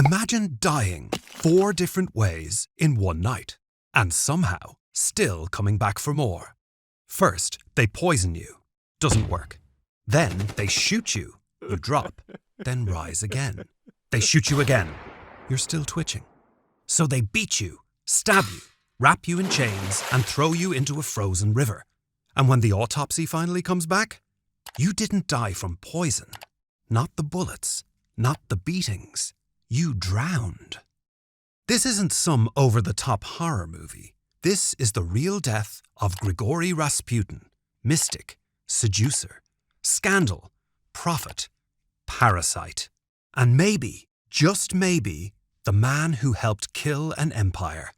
Imagine dying 4 different ways in one night, and somehow still coming back for more. First, they poison you. Doesn't work. Then they shoot you. You drop, then rise again. They shoot you again. You're still twitching. So they beat you, stab you, wrap you in chains, and throw you into a frozen river. And when the autopsy finally comes back, you didn't die from poison. Not the bullets, not the beatings. You drowned. This isn't some over-the-top horror movie. This is the real death of Grigori Rasputin, mystic, seducer, scandal, prophet, parasite, and maybe, just maybe, the man who helped kill an empire.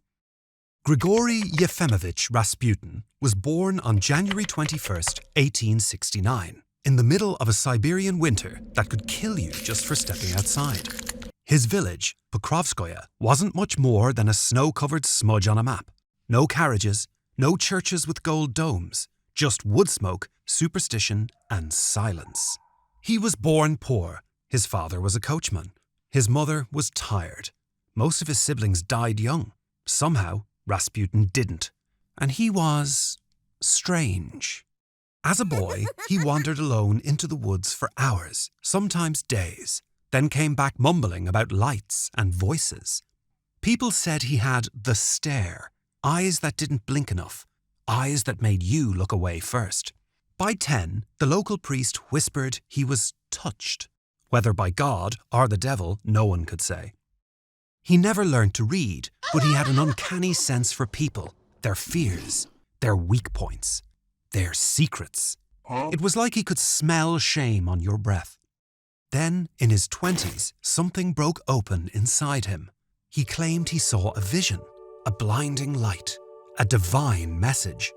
Grigori Yefimovich Rasputin was born on January 21st, 1869, in the middle of a Siberian winter that could kill you just for stepping outside. His village, Pokrovskoye, wasn't much more than a snow-covered smudge on a map. No carriages, no churches with gold domes, just wood smoke, superstition, and silence. He was born poor. His father was a coachman. His mother was tired. Most of his siblings died young. Somehow, Rasputin didn't. And he was strange. As a boy, he wandered alone into the woods for hours, sometimes days, then came back mumbling about lights and voices. People said he had the stare, eyes that didn't blink enough, eyes that made you look away first. By 10, the local priest whispered he was touched. Whether by God or the devil, no one could say. He never learned to read, but he had an uncanny sense for people, their fears, their weak points, their secrets. It was like he could smell shame on your breath. Then, in his 20s, something broke open inside him. He claimed he saw a vision, a blinding light, a divine message.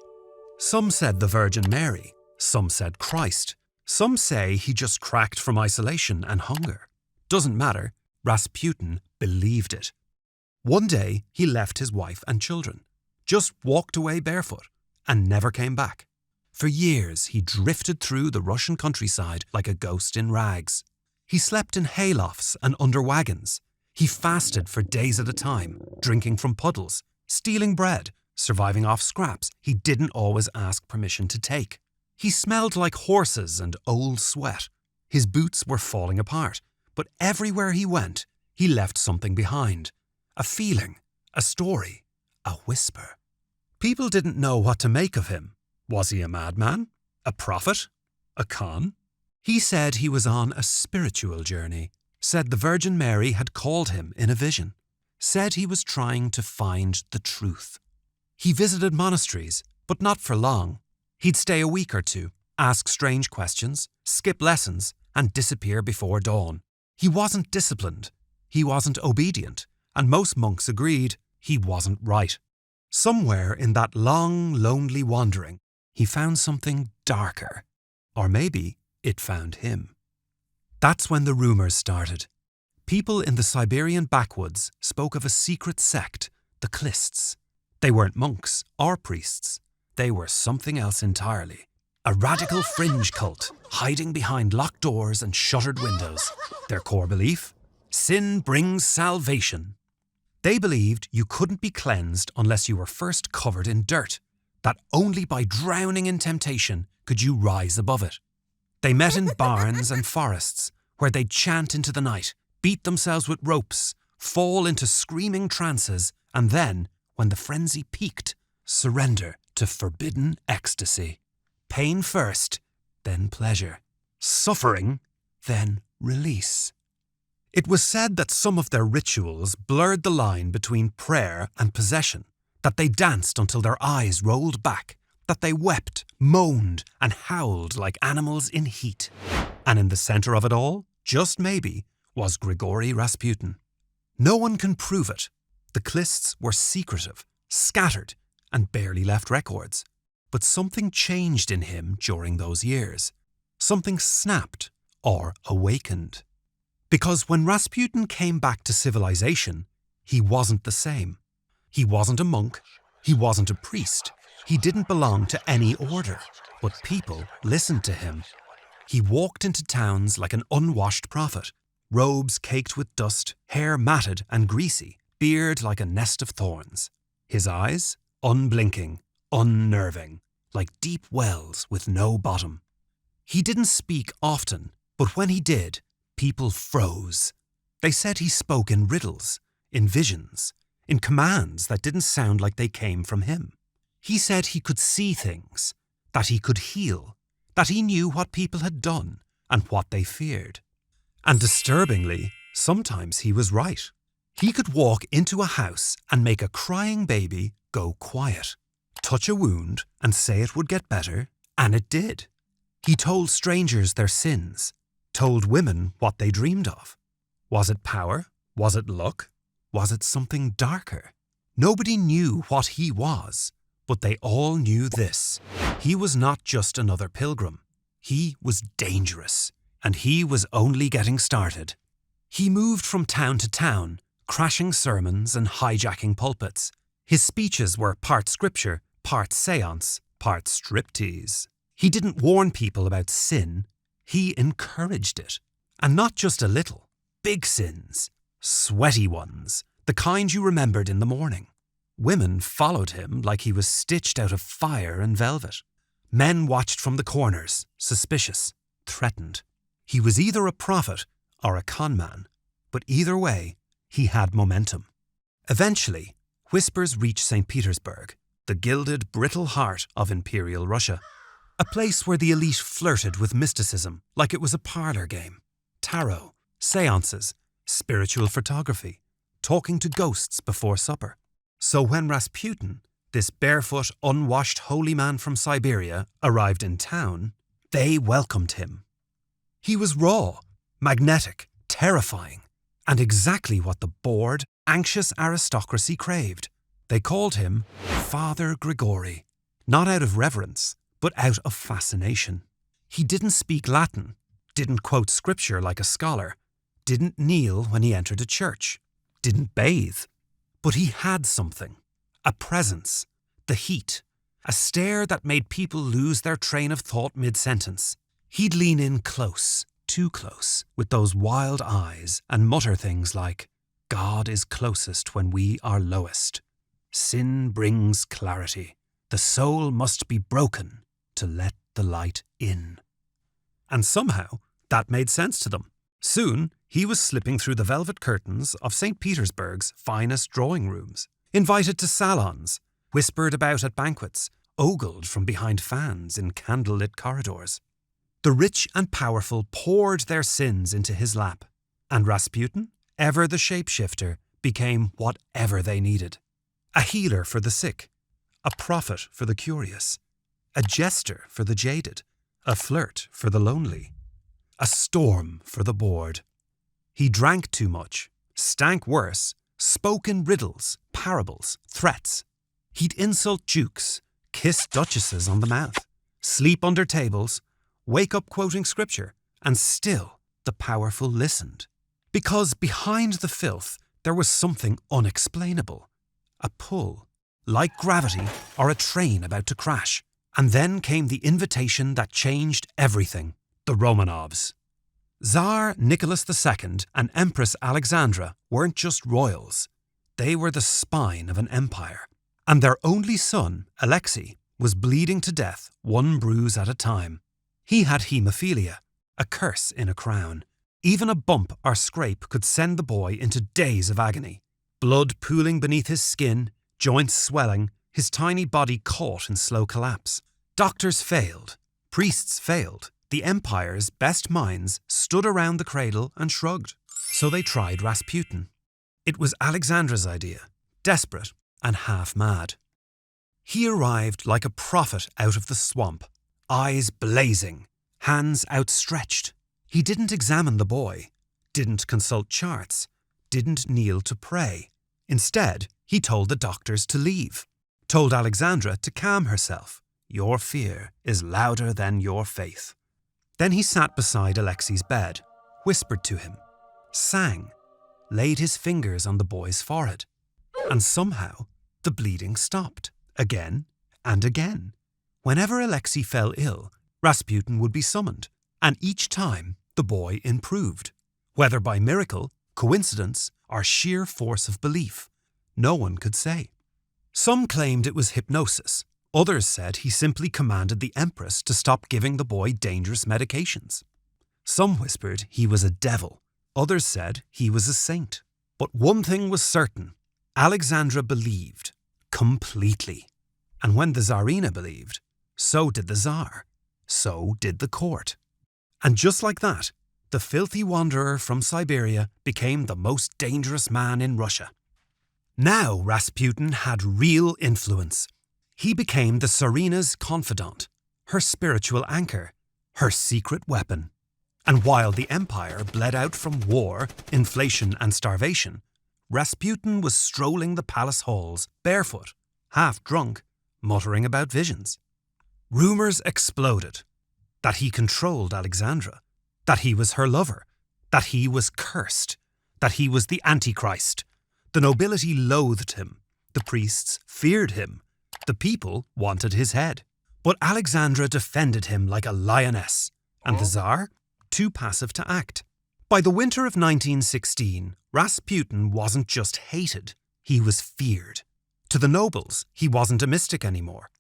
Some said the Virgin Mary, some said Christ, some say he just cracked from isolation and hunger. Doesn't matter, Rasputin believed it. One day, he left his wife and children, just walked away barefoot, and never came back. For years, he drifted through the Russian countryside like a ghost in rags. He slept in haylofts and under wagons. He fasted for days at a time, drinking from puddles, stealing bread, surviving off scraps he didn't always ask permission to take. He smelled like horses and old sweat. His boots were falling apart, but everywhere he went, he left something behind. A feeling, a story, a whisper. People didn't know what to make of him. Was he a madman? A prophet? A con? He said he was on a spiritual journey, said the Virgin Mary had called him in a vision, said he was trying to find the truth. He visited monasteries, but not for long. He'd stay a week or two, ask strange questions, skip lessons, and disappear before dawn. He wasn't disciplined, he wasn't obedient, and most monks agreed he wasn't right. Somewhere in that long, lonely wandering, he found something darker. Or maybe it found him. That's when the rumors started. People in the Siberian backwoods spoke of a secret sect, the Klists. They weren't monks or priests. They were something else entirely. A radical fringe cult, hiding behind locked doors and shuttered windows. Their core belief? Sin brings salvation. They believed you couldn't be cleansed unless you were first covered in dirt, that only by drowning in temptation could you rise above it. They met in barns and forests, where they'd chant into the night, beat themselves with ropes, fall into screaming trances, and then, when the frenzy peaked, surrender to forbidden ecstasy. Pain first, then pleasure. Suffering, then release. It was said that some of their rituals blurred the line between prayer and possession, that they danced until their eyes rolled back, that they wept, moaned, and howled like animals in heat. And in the center of it all, just maybe, was Grigori Rasputin. No one can prove it. The Klists were secretive, scattered, and barely left records. But something changed in him during those years. Something snapped or awakened. Because when Rasputin came back to civilization, he wasn't the same. He wasn't a monk. He wasn't a priest. He didn't belong to any order, but people listened to him. He walked into towns like an unwashed prophet, robes caked with dust, hair matted and greasy, beard like a nest of thorns. His eyes, unblinking, unnerving, like deep wells with no bottom. He didn't speak often, but when he did, people froze. They said he spoke in riddles, in visions, in commands that didn't sound like they came from him. He said he could see things, that he could heal, that he knew what people had done and what they feared. And disturbingly, sometimes he was right. He could walk into a house and make a crying baby go quiet, touch a wound and say it would get better, and it did. He told strangers their sins, told women what they dreamed of. Was it power? Was it luck? Was it something darker? Nobody knew what he was, but they all knew this. He was not just another pilgrim. He was dangerous, and he was only getting started. He moved from town to town, crashing sermons and hijacking pulpits. His speeches were part scripture, part seance, part striptease. He didn't warn people about sin, he encouraged it. And not just a little. Big sins. Sweaty ones. The kind you remembered in the morning. Women followed him like he was stitched out of fire and velvet. Men watched from the corners, suspicious, threatened. He was either a prophet or a conman, but either way, he had momentum. Eventually, whispers reached St. Petersburg, the gilded, brittle heart of Imperial Russia. A place where the elite flirted with mysticism like it was a parlor game. Tarot, seances, spiritual photography, talking to ghosts before supper. So when Rasputin, this barefoot, unwashed holy man from Siberia, arrived in town, they welcomed him. He was raw, magnetic, terrifying, and exactly what the bored, anxious aristocracy craved. They called him Father Grigori, not out of reverence, but out of fascination. He didn't speak Latin, didn't quote scripture like a scholar, didn't kneel when he entered a church, didn't bathe. But he had something, a presence, the heat, a stare that made people lose their train of thought mid-sentence. He'd lean in close, too close, with those wild eyes and mutter things like, God is closest when we are lowest. Sin brings clarity. The soul must be broken to let the light in. And somehow, that made sense to them. Soon, he was slipping through the velvet curtains of St. Petersburg's finest drawing rooms, invited to salons, whispered about at banquets, ogled from behind fans in candlelit corridors. The rich and powerful poured their sins into his lap, and Rasputin, ever the shapeshifter, became whatever they needed. A healer for the sick, a prophet for the curious, a jester for the jaded, a flirt for the lonely, a storm for the bored. He drank too much, stank worse, spoke in riddles, parables, threats. He'd insult dukes, kiss duchesses on the mouth, sleep under tables, wake up quoting scripture, and still the powerful listened. Because behind the filth there was something unexplainable, a pull, like gravity or a train about to crash. And then came the invitation that changed everything, the Romanovs. Tsar Nicholas II and Empress Alexandra weren't just royals. They were the spine of an empire. And their only son, Alexei, was bleeding to death, one bruise at a time. He had haemophilia, a curse in a crown. Even a bump or scrape could send the boy into days of agony. Blood pooling beneath his skin, joints swelling, his tiny body caught in slow collapse. Doctors failed. Priests failed. The empire's best minds stood around the cradle and shrugged. So they tried Rasputin. It was Alexandra's idea, desperate and half-mad. He arrived like a prophet out of the swamp, eyes blazing, hands outstretched. He didn't examine the boy, didn't consult charts, didn't kneel to pray. Instead, he told the doctors to leave, told Alexandra to calm herself. Your fear is louder than your faith. Then he sat beside Alexei's bed, whispered to him, sang, laid his fingers on the boy's forehead. And somehow, the bleeding stopped, again and again. Whenever Alexei fell ill, Rasputin would be summoned, and each time the boy improved. Whether by miracle, coincidence, or sheer force of belief, no one could say. Some claimed it was hypnosis. Others said he simply commanded the Empress to stop giving the boy dangerous medications. Some whispered he was a devil. Others said he was a saint. But one thing was certain. Alexandra believed. Completely. And when the Tsarina believed, so did the Tsar. So did the court. And just like that, the filthy wanderer from Siberia became the most dangerous man in Russia. Now Rasputin had real influence. He became the Tsarina's confidant, her spiritual anchor, her secret weapon. And while the empire bled out from war, inflation and starvation, Rasputin was strolling the palace halls, barefoot, half drunk, muttering about visions. Rumours exploded that he controlled Alexandra, that he was her lover, that he was cursed, that he was the Antichrist. The nobility loathed him, the priests feared him, the people wanted his head. But Alexandra defended him like a lioness, and the Tsar, too passive to act. By the winter of 1916, Rasputin wasn't just hated, he was feared. To the nobles, he wasn't a mystic anymore.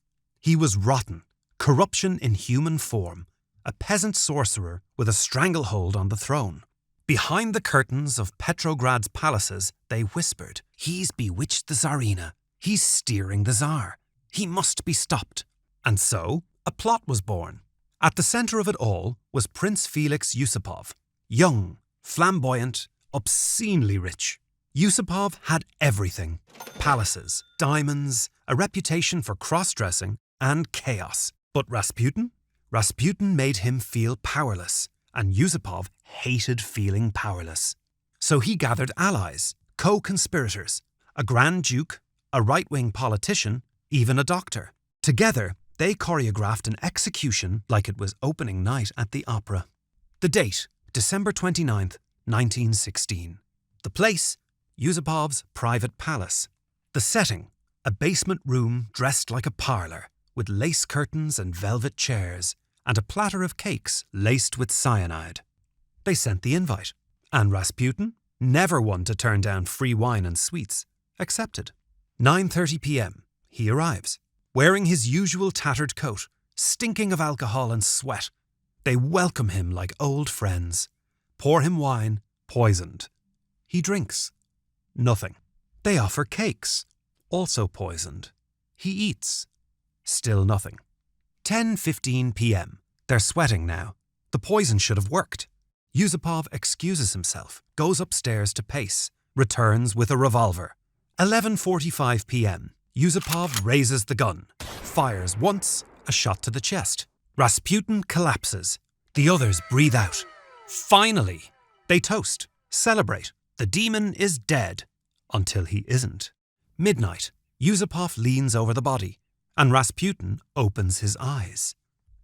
He was rotten, corruption in human form, a peasant sorcerer with a stranglehold on the throne. Behind the curtains of Petrograd's palaces, they whispered, "He's bewitched the Tsarina. He's steering the Tsar. He must be stopped." And so, a plot was born. At the centre of it all was Prince Felix Yusupov, young, flamboyant, obscenely rich. Yusupov had everything: palaces, diamonds, a reputation for cross-dressing, and chaos. But Rasputin? Rasputin made him feel powerless, and Yusupov hated feeling powerless. So he gathered allies, co-conspirators, a Grand Duke, a right-wing politician, even a doctor. Together, they choreographed an execution like it was opening night at the opera. The date, December 29th, 1916. The place, Yusupov's private palace. The setting, a basement room dressed like a parlour, with lace curtains and velvet chairs, and a platter of cakes laced with cyanide. They sent the invite, and Rasputin, never one to turn down free wine and sweets, accepted. 9:30 p.m. He arrives, wearing his usual tattered coat, stinking of alcohol and sweat. They welcome him like old friends, pour him wine, poisoned. He drinks. Nothing. They offer cakes, also poisoned. He eats. Still nothing. 10:15 p.m. They're sweating now. The poison should have worked. Yusupov excuses himself, goes upstairs to pace, returns with a revolver. 11:45 p.m. Yusupov raises the gun, fires once, a shot to the chest. Rasputin collapses. The others breathe out. Finally! They toast, celebrate. The demon is dead. Until he isn't. Midnight. Yusupov leans over the body, and Rasputin opens his eyes.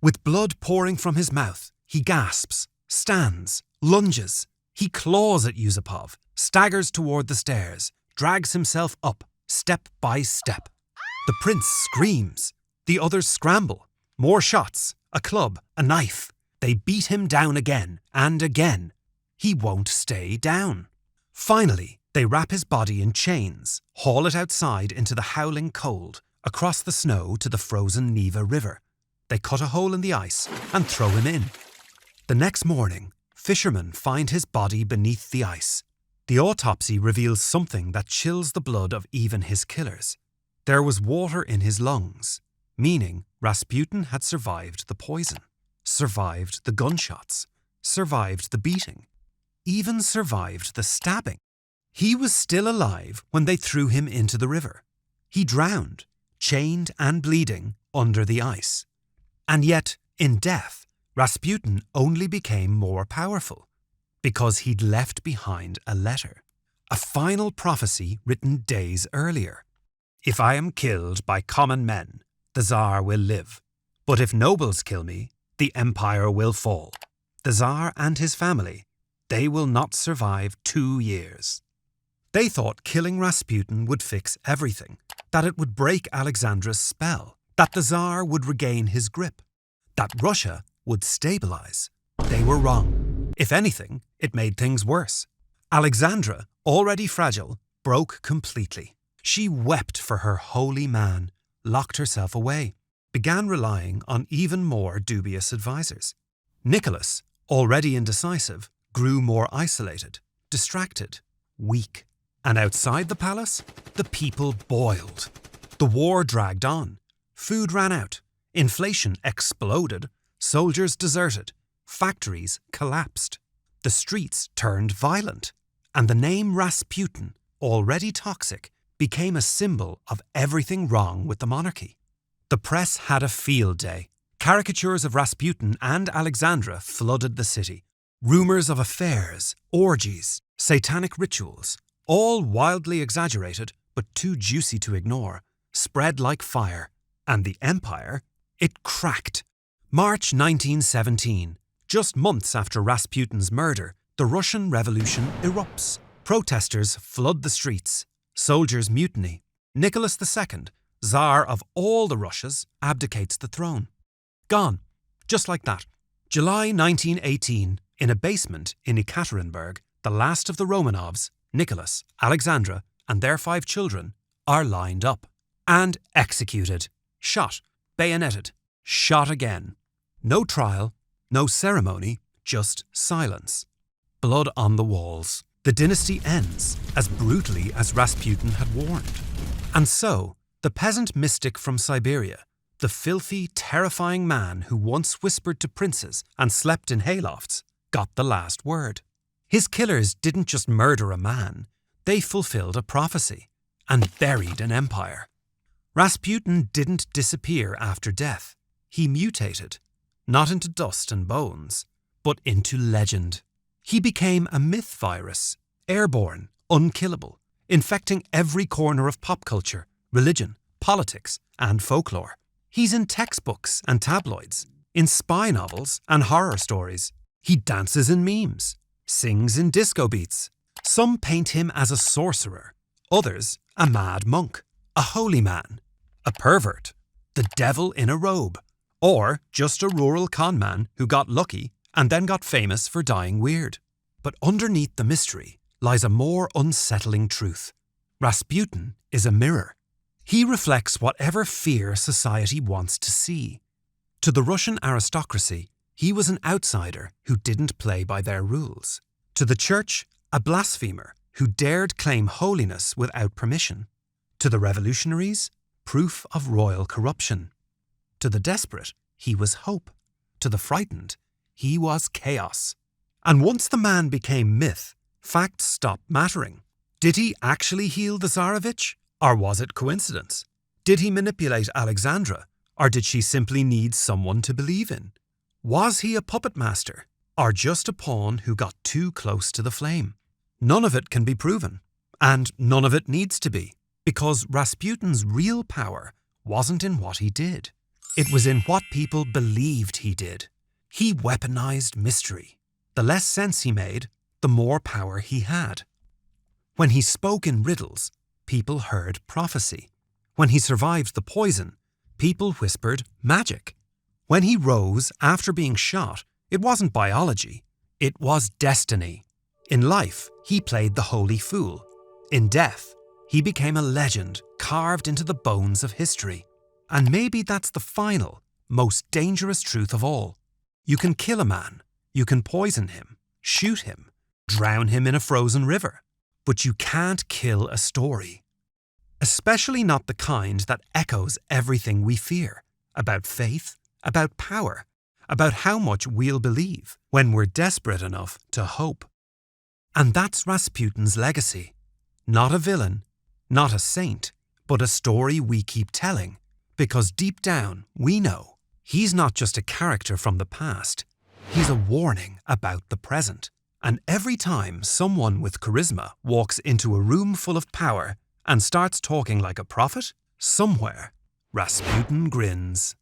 With blood pouring from his mouth, he gasps, stands, lunges. He claws at Yusupov, staggers toward the stairs, drags himself up, step by step. The prince screams. The others scramble. More shots, a club, a knife. They beat him down again and again. He won't stay down. Finally, they wrap his body in chains, haul it outside into the howling cold, across the snow to the frozen Neva River. They cut a hole in the ice and throw him in. The next morning, fishermen find his body beneath the ice. The autopsy reveals something that chills the blood of even his killers. There was water in his lungs, meaning Rasputin had survived the poison, survived the gunshots, survived the beating, even survived the stabbing. He was still alive when they threw him into the river. He drowned, chained and bleeding, under the ice. And yet, in death, Rasputin only became more powerful, because he'd left behind a letter, a final prophecy written days earlier. "If I am killed by common men, the Tsar will live. But if nobles kill me, the empire will fall. The Tsar and his family, they will not survive 2 years." They thought killing Rasputin would fix everything, that it would break Alexandra's spell, that the Tsar would regain his grip, that Russia would stabilize. They were wrong. If anything, it made things worse. Alexandra, already fragile, broke completely. She wept for her holy man, locked herself away, began relying on even more dubious advisors. Nicholas, already indecisive, grew more isolated, distracted, weak. And outside the palace, the people boiled. The war dragged on. Food ran out. Inflation exploded. Soldiers deserted. Factories collapsed. The streets turned violent. And the name Rasputin, already toxic, became a symbol of everything wrong with the monarchy. The press had a field day. Caricatures of Rasputin and Alexandra flooded the city. Rumours of affairs, orgies, satanic rituals, all wildly exaggerated but too juicy to ignore, spread like fire. And the empire, it cracked. March 1917, just months after Rasputin's murder, the Russian Revolution erupts. Protesters flood the streets. Soldiers mutiny. Nicholas II, Tsar of all the Russias, abdicates the throne. Gone. Just like that. July 1918, in a basement in Ekaterinburg, the last of the Romanovs, Nicholas, Alexandra, and their 5 children, are lined up. And executed. Shot. Bayoneted. Shot again. No trial, no ceremony, just silence. Blood on the walls. The dynasty ends as brutally as Rasputin had warned. And so, the peasant mystic from Siberia, the filthy, terrifying man who once whispered to princes and slept in haylofts, got the last word. His killers didn't just murder a man, they fulfilled a prophecy and buried an empire. Rasputin didn't disappear after death. He mutated, not into dust and bones, but into legend. He became a myth virus, airborne, unkillable, infecting every corner of pop culture, religion, politics, and folklore. He's in textbooks and tabloids, in spy novels and horror stories. He dances in memes, sings in disco beats. Some paint him as a sorcerer, others a mad monk, a holy man, a pervert, the devil in a robe, or just a rural conman who got lucky and then got famous for dying weird. But underneath the mystery lies a more unsettling truth. Rasputin is a mirror. He reflects whatever fear society wants to see. To the Russian aristocracy, he was an outsider who didn't play by their rules. To the church, a blasphemer who dared claim holiness without permission. To the revolutionaries, proof of royal corruption. To the desperate, he was hope. To the frightened, he was chaos. And once the man became myth, facts stopped mattering. Did he actually heal the Tsarevich? Or was it coincidence? Did he manipulate Alexandra? Or did she simply need someone to believe in? Was he a puppet master? Or just a pawn who got too close to the flame? None of it can be proven. And none of it needs to be. Because Rasputin's real power wasn't in what he did. It was in what people believed he did. He weaponized mystery. The less sense he made, the more power he had. When he spoke in riddles, people heard prophecy. When he survived the poison, people whispered magic. When he rose after being shot, it wasn't biology, it was destiny. In life, he played the holy fool. In death, he became a legend carved into the bones of history. And maybe that's the final, most dangerous truth of all. You can kill a man, you can poison him, shoot him, drown him in a frozen river, but you can't kill a story. Especially not the kind that echoes everything we fear, about faith, about power, about how much we'll believe when we're desperate enough to hope. And that's Rasputin's legacy. Not a villain, not a saint, but a story we keep telling, because deep down we know he's not just a character from the past, he's a warning about the present. And every time someone with charisma walks into a room full of power and starts talking like a prophet, somewhere Rasputin grins.